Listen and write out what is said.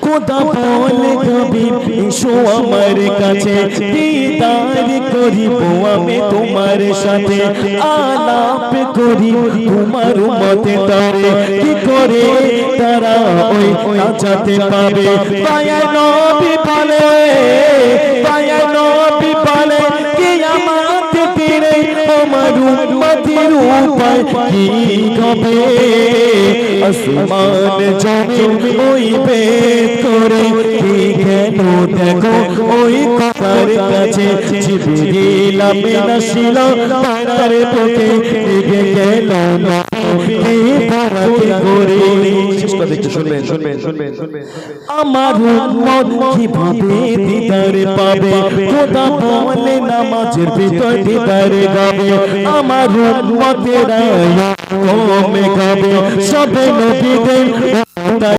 খোদা বলে কবি এসো আমার কাছে দিদার করিব আমি তোমার সাথে আলাপ করি তোমার মতে তারে কি করে তারা ওই নাজাতে পাবে পায়া নবী বলে পায়া নবী বলে কিয়ামত দিনে আমার উম্মতের উপায় কি হবে আসমান জমিন হইবে করে কি কেন দেখো ওই কথার কাছে জিবরিল আমিন আসিল তার পথে দিকে গেল নবী ভারতে করে চেষ্টা দেখতে শুনবেন আমার উম্মত কিভাবে দিদার পাবে খোদা বলে নামাজের ভিতর দিদার গাবে আমার উম্মতেরা কমে গাবে সবে নবীদের